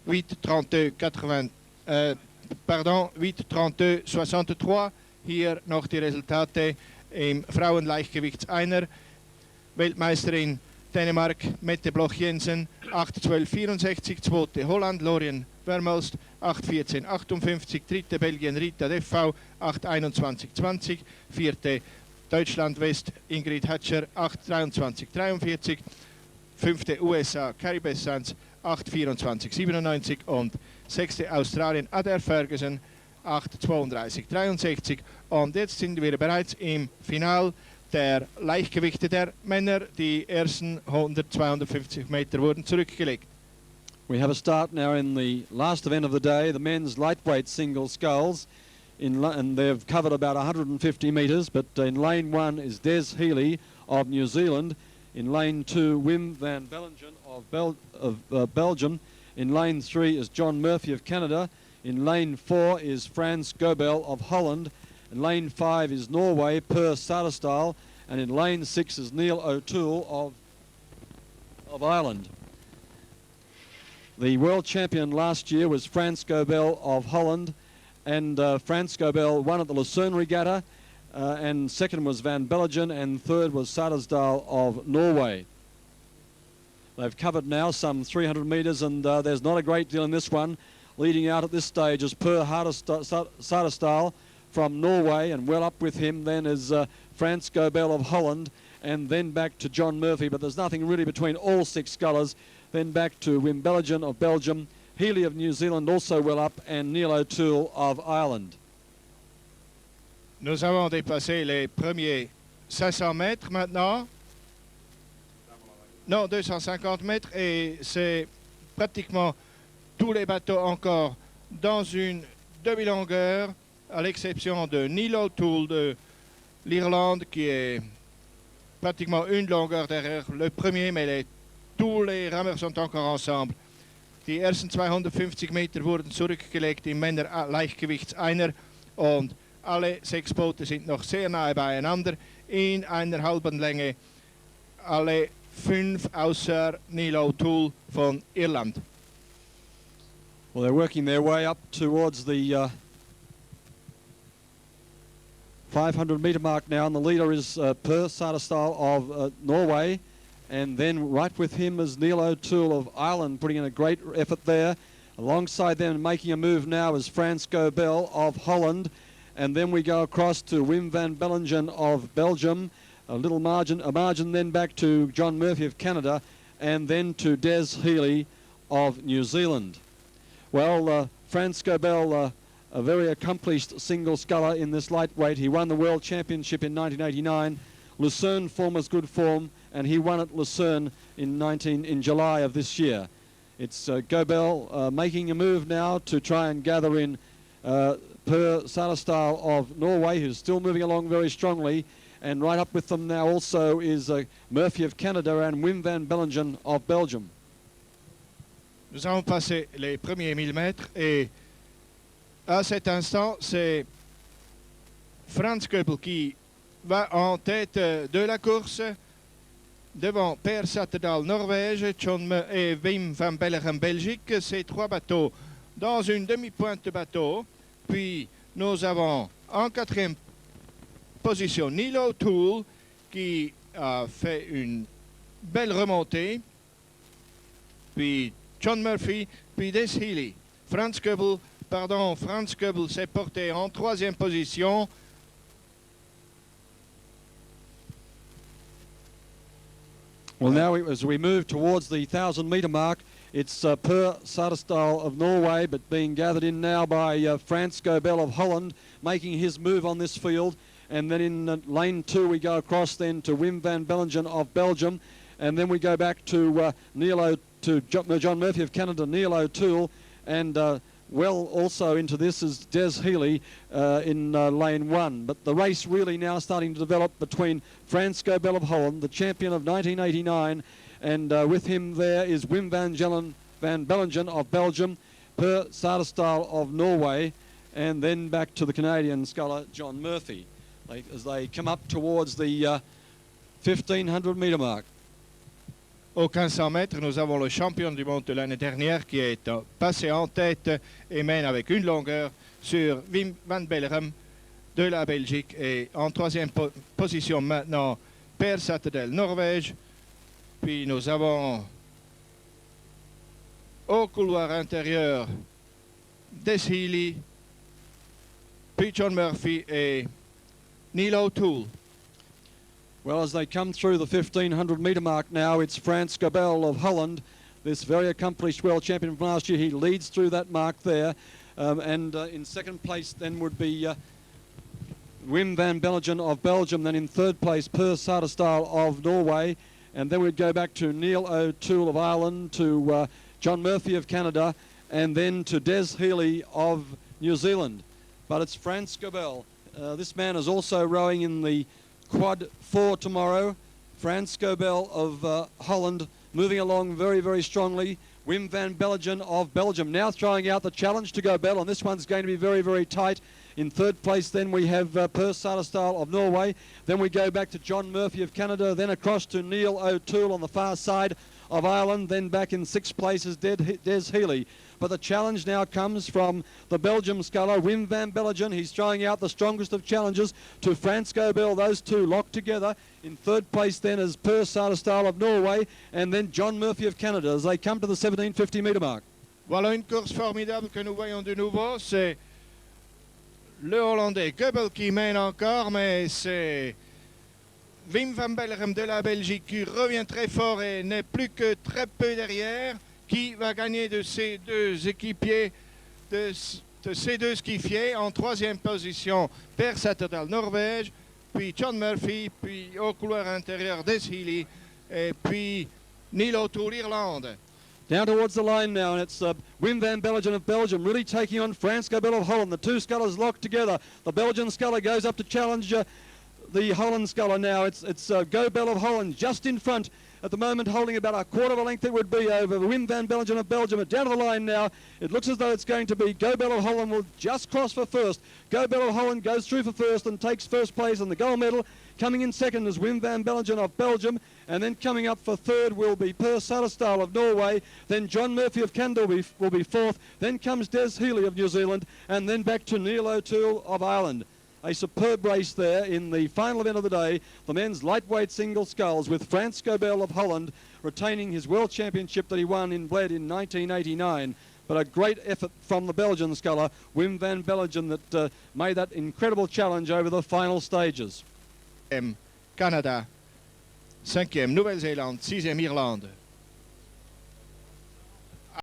8:32:63. Hier noch die Resultate im Frauenleichtgewichtseiner. Weltmeisterin Dänemark Mette Bloch-Jensen 8:12:64, zweite Holland Lorien Vermoost 8:14:58, dritte Belgien Rita Deffau 8:21:20, vierte Deutschland West Ingrid Hatcher 8:23:43, fünfte USA Carrie Bessans 8:24:97 und sechste Australien Adair Ferguson 8:32:63. Und jetzt sind wir bereits im Final der Leichtgewichte der Männer. Die ersten 100-250 Meter wurden zurückgelegt. We have a start now in the last event of the day, the men's lightweight single sculls, and they've covered about 150 metres, but in lane 1 is Des Healy of New Zealand, in lane 2 Wim van Bellingen of Belgium, in lane 3 is John Murphy of Canada, in lane 4 is Frans Gobel of Holland, in lane 5 is Norway, Per Sadestyle, and in lane 6 is Neil O'Toole of Ireland. The world champion last year was Frans Gobel of Holland, and Frans Gobel won at the Lucerne Regatta, and second was Van Bellingen, and third was Sadesdal of Norway. They've covered now some 300 metres, and there's not a great deal in this one. Leading out at this stage is Per Sadesdal from Norway, and well up with him then is Frans Gobel of Holland, and then back to John Murphy, but there's nothing really between all six scullers. Then back to Wim Bellingen of Belgium, Healy of New Zealand also well up, and Neil O'Toole of Ireland. Nous avons dépassé les premiers 500 mètres maintenant. Non, 250 mètres, et c'est pratiquement tous les bateaux encore dans une demi-longueur, à l'exception de Neil O'Toole de l'Irlande, qui est pratiquement une longueur derrière le premier, mais tous les Rammers sont encore ensemble. Die ersten 250 Meter wurden zurückgelegt im Männer-Leichtgewichtseiner, und alle sechs Boote sind noch sehr nahe beieinander in einer halben Länge. Alle fünf außer Neil O'Toole von Irland. Well, they're working their way up towards the 500 metre mark now, and the leader is Per Sadesdal of Norway. And then right with him is Neil O'Toole of Ireland, putting in a great effort there. Alongside them, making a move now, is Frans Gobel of Holland. And then we go across to Wim van Bellingen of Belgium. A margin then back to John Murphy of Canada, and then to Des Healy of New Zealand. Well, Frans Gobel, a very accomplished single sculler in this lightweight. He won the World Championship in 1989. Lucerne form was good form, and he won at Lucerne in July of this year. It's Gobel making a move now to try and gather in Per Sadesdal of Norway, who's still moving along very strongly, and right up with them now also is Murphy of Canada and Wim van Bellingen of Belgium. Nous avons passé les premiers 1000 mètres, et à cet instant, c'est Frans Gobel qui va en tête de la course, devant Per Sadesdal Norvège et Wim van Bellingen Belgique. Ces trois bateaux dans une demi-pointe de bateau. Puis nous avons en quatrième position Neil O'Toole qui a fait une belle remontée. Puis John Murphy, puis Des Healy. Frans Gobel s'est porté en troisième position. Well, now as we move towards the 1,000 metre mark, it's Per Sadesdal of Norway, but being gathered in now by Frans Gobel of Holland, making his move on this field. And then in lane 2 we go across then to Wim van Bellingen of Belgium, and then we go back to John Murphy of Canada, Neil O'Toole, and well also into this is Des Healy in lane 1. But the race really now starting to develop between Frans Gobel of Holland, the champion of 1989, and with him there is Wim van Bellingen of Belgium, Per Sadesdal of Norway, and then back to the Canadian sculler John Murphy as they come up towards the 1,500 metre mark. Aux 1500 mètres, nous avons le champion du monde de l'année dernière qui est passé en tête et mène avec une longueur sur Wim van Belleghem de la Belgique. Et en troisième position maintenant, Per Satedal, Norvège. Puis nous avons au couloir intérieur Des Healy, puis John Murphy et Neil O'Toole. Well, as they come through the 1500 metre mark now, it's Frans Gobel of Holland, this very accomplished world champion from last year. He leads through that mark there. In second place then would be Wim van Belleghem of Belgium. Then in third place, Per Satedal of Norway. And then we'd go back to Neil O'Toole of Ireland, to John Murphy of Canada, and then to Des Healy of New Zealand. But it's Frans Gobel. This man is also rowing in the Quad 4 tomorrow. Frans Gobel of Holland moving along very, very strongly. Wim van Belleghem of Belgium now throwing out the challenge to Gobel, and this one's going to be very, very tight. In third place then we have Per Satedal of Norway. Then we go back to John Murphy of Canada, then across to Neil O'Toole on the far side of Ireland, then back in sixth place is Des Healy. But the challenge now comes from the Belgium sculler, Wim van Belleghem. He's throwing out the strongest of challenges to Frans Gobel. Those two locked together. In third place then is Per Satedal of Norway, and then John Murphy of Canada as they come to the 1750 metre mark. Voilà une course formidable que nous voyons de nouveau. C'est le Hollandais Gobel qui mène encore, mais c'est Wim van Belleghem de la Belgique qui revient très fort et n'est plus que très peu derrière. Qui va gagner de ces deux équipiers, de ces deux skifiers? En troisième position, Per Satedal, Norvège, puis John Murphy, puis au couloir intérieur, Des Healy, et puis Neil O'Toole, Irlande. Down towards the line now, and it's Wim van Belleghem of Belgium really taking on Frans Gobel of Holland. The two scullers locked together. The Belgian sculler goes up to challenge the Holland sculler now. It's Gobel of Holland just in front at the moment, holding about a quarter of a length it would be over Wim van Belleghem of Belgium. But down to the line now, it looks as though it's going to be Gobel of Holland will just cross for first. Gobel of Holland goes through for first and takes first place in the gold medal. Coming in second is Wim van Belleghem of Belgium, and then coming up for third will be Per Satedal of Norway, then John Murphy of Canada will be fourth, then comes Des Healy of New Zealand, and then back to Neil O'Toole of Ireland. A superb race there in the final event of the day, the men's lightweight single sculls, with Frans Gobel of Holland retaining his world championship that he won in Bled in 1989. But a great effort from the Belgian sculler, Wim van Belleghem, that made that incredible challenge over the final stages. Canada, 5e Nouvelle-Zélande, 6e Irlande.